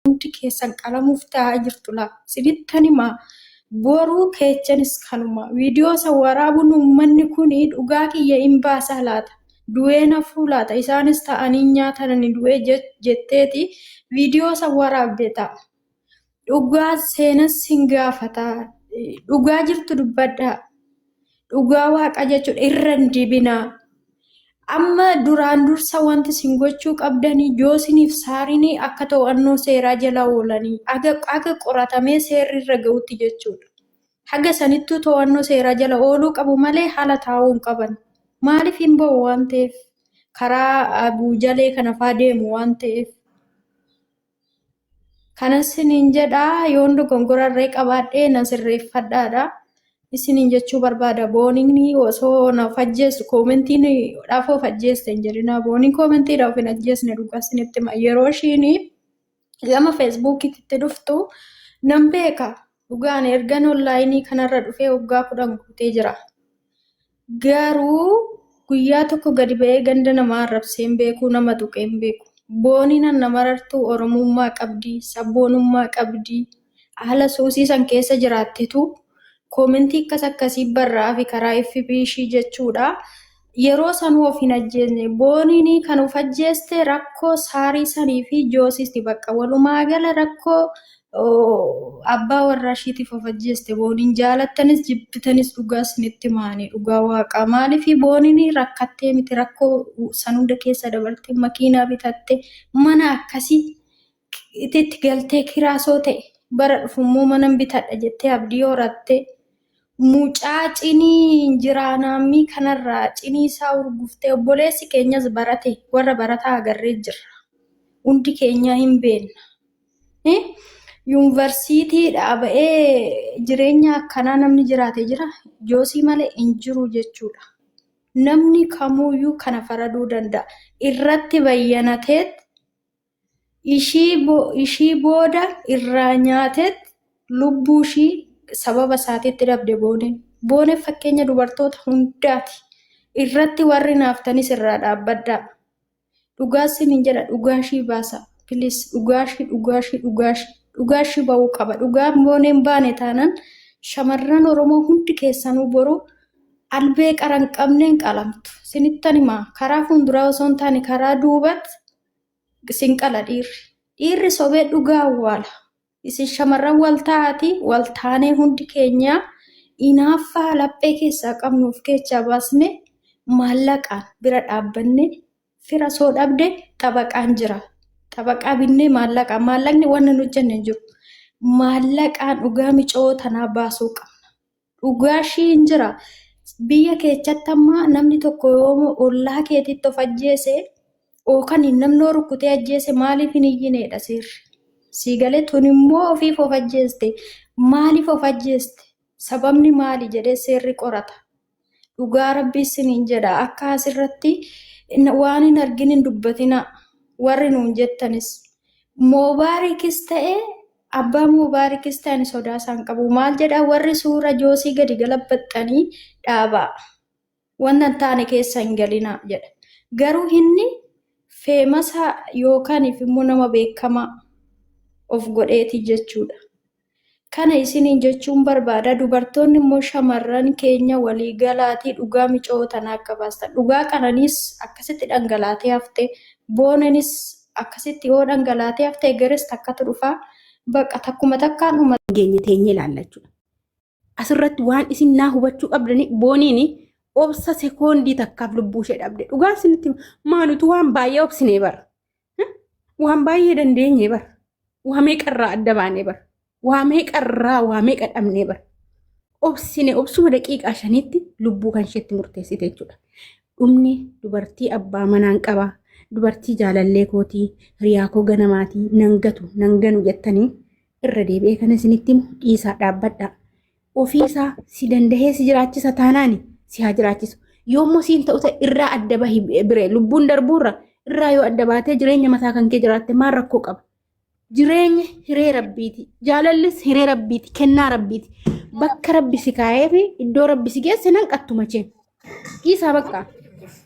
hundi keessan qalamuuf ta'aa jirtu laa sinittani ma boruu keechanis kanuma viidiyoo isa waraabuun uummanni kun dhugaa kiyya hin baasa laata du'ee nafuu laata isaanis ta'anii nyaatanani du'ee jetteeti viidiyoo isa waraabde ta'a dhugaa seenas hin gaafata dhugaa jirtu dubbadhaa dhugaa waaqa jechuudha irra hin dibinaa. Amma duraan dursa wanti sin gochuu qabdanii joosiniif saarinii akka to'annoo seeraa jala oolanii aga qoratamee seerri irra ga'utti jechuudha. Haga sanittuu to'annoo seeraa jala ooluu qabu malee haala taa'uu hin qaban. Maaliif hin ba'u waan ta'eef karaa buujalee kana faa deemu waan ta'eef. Kanas hin jedhaa yoon dogongorarree qabaadhee na sirreeffadhaadha. Isinin jechuu barbaada boonini osoo na fajjeessu koomentiin dhaafoo fajjeeste hin jedhina booniin koomentii dhaaf hin ajjeesne dhugaa isinitti yeroo ishiin gama feesbuukiitti dhuftu nan beeka dhugaan ergan onlaayinii kanarra dhufee waggaa 10 guutee jira garuu guyyaa tokko gadi ba'ee ganda namaa arrabsee hin beeku nama tuqee hin beeku booniin nama rartuu oromummaa qabdi sabboonummaa qabdi haala suusiisan keessa jiraattetu Komentii akkasii barraa fi karaa FBC jechuudha. Yeroo sanuu of hin ajjeesne booniin kan of ajjeeste rakkoo saarii sanii fi joosisti bakka walumaa gala rakkoo abbaa warraa ishiitiif of ajjeeste booniin jaalattanis jibbitanis dhugaa isinitti maanii dhugaa waaqaa maaliif booniin rakkattee miti rakkoo san hunda keessa dabartee makiinaa bitatte mana akkasii itti galtee kiraasoo ta'e bara dhufummoo mana bitadha jettee abdii horatte. Mucaa cinii jiraanaamii kanarraa cinii isaa urguftee obboleessi keenyas barate warra barataa agarree jirra. Hundi keenya hin beekna. Yuunivarsiitiidhaa ba'ee jireenya akkanaa namni jiraate jira. Joosii malee hin jiru jechuudha. Namni kamuuyyuu kana faraduu danda'a. Irratti bayyanateet ishii booda irraa nyaateet lubbuu ishii sababa isaatiitti dhabde booneen fakkeenya dubartoota hundaati irratti warri naaftanis irraa dhaabbadhaa dhugaasin hin jedha dhugaashii baasa pilis dhugaashii ba'uu qaba dhugaan booneen baane taanaan shamarran oromoo hundi keessanuu boru albee qaran qabneen qalamtu sinittan himaa karaa fuulduraa osoo hin taane karaa duubatti sin qala dhiirri sobee dhugaa awwaala. Isin shamarran waltaanee hundi keenya inaaffaa laphee keessaa qabnuuf keechaa baasne maallaqaan bira dhaabbanne fira soo dhabde xabaqaan jira. Xabaqaa binnee maallaqni wanna nu jenne jiru. Maallaqaan dhugaa micoo tanaa baasuu qabna. Dhugaa shiin jira. Biyya keechatti ammaa namni tokko yoo ollaa keetitti of ajjeese yookaan namni rukkutee ajjeese maaliif hin iyyineedha seerri. Siigalee tun immoo ofiif of ajjeeste maaliif of ajjeeste sababni maali jedhee seerri qorata dhugaa rabbii isiniin jedha akka asirratti waan hin argin hin dubbatina warri nuun jettanis moobaarikis ta'e abbaa moobaarikis ta'e sodaa isaan qabu maal jedha warri suura joosii gadi galabbaxanii dhaabaa wanta hin taane keessa hin galinaa jedha garuu inni feemasa yookaan immoo nama beekamaa of godheeti jechuudha. Kana isiniin jechuun barbaada dubartoonni immoo shamarran keenya walii galaatii dhugaa micoo tanaa akka baastan dhugaa qananiis akkasitti dhangalaatee hafte boonanis akkasitti yoo dhangalaatee hafte gares takkatu dhufaa bakka takkuma takkaan uummata geenye teenye ilaallachuudha. Asirratti waan isin naa hubachuu qabdani booniin obsa sekoondii takkaaf lubbuu ishee dhabde dhugaan isinitti maanutu waan baay'ee obsinee bara waan baay'ee dandeenye bara. Waamee qarraa adda baanee bara. Waamee qarraa waamee qadhamnee bara. Obsuma daqiiqaa 5tti lubbuu kan isheetti murteessite jechuudha. Dhumni dubartii abbaa manaan qabaa. Dubartii jaalallee kootii hiriyaa koo ganamaatii nanganu jettanii irra deebi'ee kan isinitti dhiisaa dhaabbadhaa. Ofiisaa si dandahee si jiraachisa taanaani si haa jiraachisu. Yoommoo siin ta'u irraa adda bahi biree lubbuun darbuurra irraa yoo adda baatee jireenya mataa kan kee jiraatte maal rakkoo qaba? Jireenya hiree rabbiiti. Jaalallis hiree rabbiiti. Kennaa rabbiiti. Bakka rabbi si kaayee fi iddoo rabbi si geesse nan qattuma cheen. Dhiisaa bakka.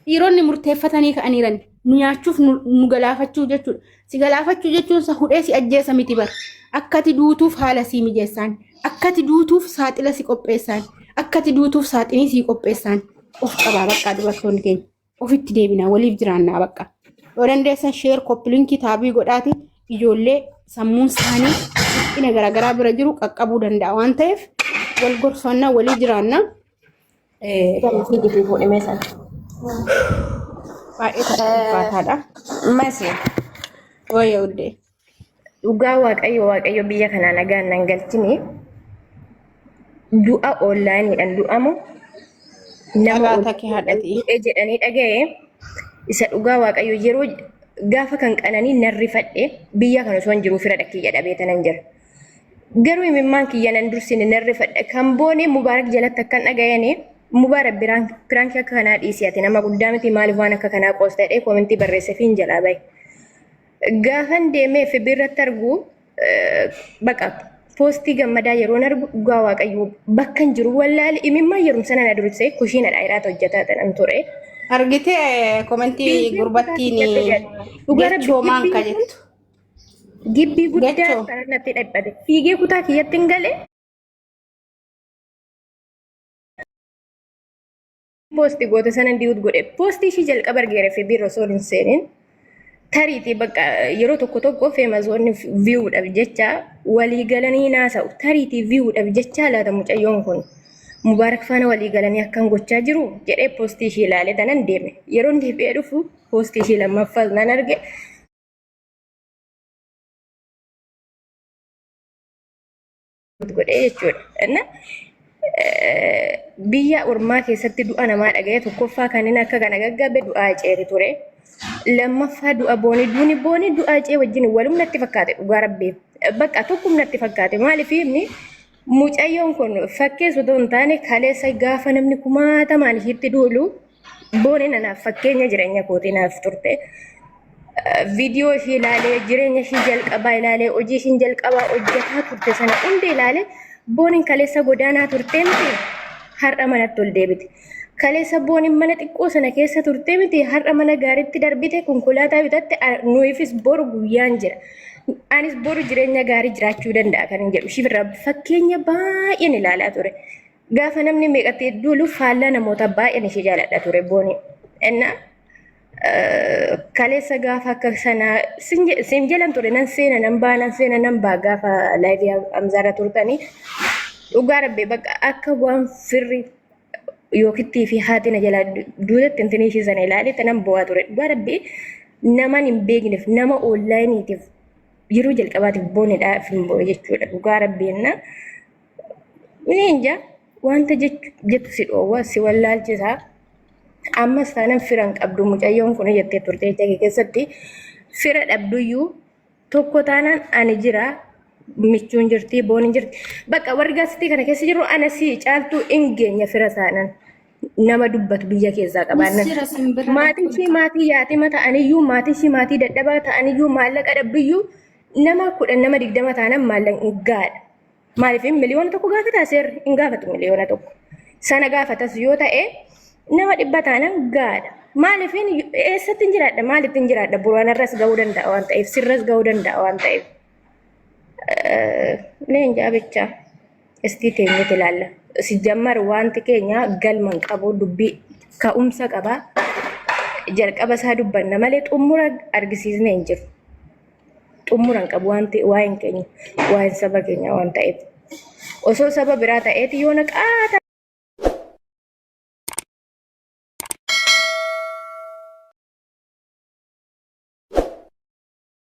Dhiironni murteeffatanii ka'aniiran nu nyaachuuf nu galaafachuu jechuudha. Si galaafachuu jechuun sa hudhee si ajjeesa miti bar. Akkati duutuuf haala si mijeessaan. Akkati duutuuf saaxila si qopheessaan. Akkati duutuuf saaxinii si qopheessaan. Of qabaa bakka dubartoonni keenya. Ofitti deebinaa waliif jiraannaa bakka. Yoo dandeessan sheer koppilinkii taabii godhaati ijoollee sammuun isaanii dhina garaagaraa bira jiru qaqqabuu danda'a waan ta'eef wal gorsannaa walii jiraannaa. Fiigii fuudhimee sana. Baay'ee ulfaataadha. Masi Wayya uddee. dhugaa waaqayyo biyya kanaa nagaan nan galchini du'a onlaayiniidhaan du'amu nama Dhagaa kee haadhati. du'e jedhanii dhaga'e isa dhugaa waaqayyo yeroo gaafa kan qananii narrifadhe biyya kana osoo hin jiru fira dhakkiyya dhabeetanan jira. Garuu imimmaan kiyya nan dursine narrifadhe kan boone mubaarak jalatti akkan dhaga'anii mubaarak piraankii akka kanaa dhiisii ati nama guddaa miti maaliif waan akka kanaa qoostadhee koomentii barreessee fi hin jalaa bahe. Gaafan deemee fi birratti argu baqa poostii gammadaa yeroon argu dhugaa waaqayyo bakka hin jiru wallaali imimmaan yeroo sana na dursee kushiina dhaayiraata hojjetaa ta'an ture. Argitee komentii gurbattiin jechoomaan ka jettu. Gibbii guddaa Gachoo. kanatti dhabbate fiigee kutaa kiyyatti hin galee. Poostii goota sana diiwut godhe poostii ishii jalqaba argeera fi biiroo osoo hin seenin tariitii bakka yeroo tokko feemazoonni viiwudhaaf jecha walii galanii naasa'u tariitii viiwudhaaf jecha laata mucayyoon kun mubaarak faana walii galanii akkan gochaa jiru jedhee poostii ishii ilaalee tanan deeme yeroo deebi'ee dhufu poostii ishii lammaffaa nan arge. Godhee jechuudha. Biyya ormaa keessatti du'a namaa dhaga'ee tokkoffaa kanneen akka kana gaggaabe du'aa ceeti ture. Lammaffaa du'a booni du'aa cee wajjin walum natti fakkaate dhugaa rabbii. Bakka tokkum natti fakkaate maaliif inni mucayyoon kun fakkeessu otoo hin taane kaleessa gaafa namni kumaatamaan ishiitti duulu booni nanaaf fakkeenya jireenya kootii naaf turte. Viidiyoo ishii ilaalee jireenya ishii jalqabaa ilaalee hojii ishii jalqabaa hojjetaa turte sana hundi ilaalee booniin kaleessa godaanaa turtee miti har'a manatti ol deebite. Kaleessa booniin mana xiqqoo sana keessa turtee miti har'a mana gaariitti darbite konkolaataa bitatte nuufis boru guyyaan jira. Anis boru jireenya gaarii jiraachuu danda'a kan jedhu shifirraa fakkeenya baay'een ilaalaa ture. Gaafa namni meeqatti duulu faallaa namoota baay'een ishee jaaladha ture booni. Kaleessa gaafa akka sanaa siin jalan ture nan seena nan baa gaafa laayivii amzaarra turtanii dhugaa rabbee bakka akka waan firri yookittii fi haatina jalaa duudatti intinii ishii sana ilaalee tanan bu'aa ture dhugaa rabbee naman hin beekneef nama onlaayiniitiif yeroo jalqabaatiif boonedhaaf hin bo'e jechuudha dhugaa rabbeenna mineenja wanta jettu si dhoowwa si wallaalchisaa. Ammas taanaan fira hin qabdu mucayyoon kun jettee turte jecha keessatti fira dhabduyyuu tokko taanaan ani jira michuun jirti booniin jirti bakka warri gaasitii kana keessa jiru ana si caaltuu hin geenye fira taanaan nama dubbatu biyya keessaa qabaannan maatiin ishii maatii yaatima ta'aniyyuu maatiin ishii maatii dadhabaa ta'aniyyuu maallaqa dhabduyyuu nama 10 nama 20 taanaan maallaqni gaadha maaliif miliyoona tokko gaafata seerri hin gaafatu miliyoona tokko sana gaafatas yoo ta'e. Nama 100 taanaan gaadha. Maaliif eessatti hin jiraadha? Maalitti hin jiraadha? Buraanarras gahuu danda'a waan ta'eef, sirras gahuu danda'a waan ta'eef. Leenjaa bichaa istii teenyee ilaalla. Si jammar wanti keenya galman qabu dubbii ka'umsa qabaa. Jalqaba isaa dubbanna malee xumura argisiisne hin jiru. Xumura hin qabu wanti waa'een keenya, waa'een saba keenya waan ta'eef. Osoo saba biraa ta'eeti yoo naqaata.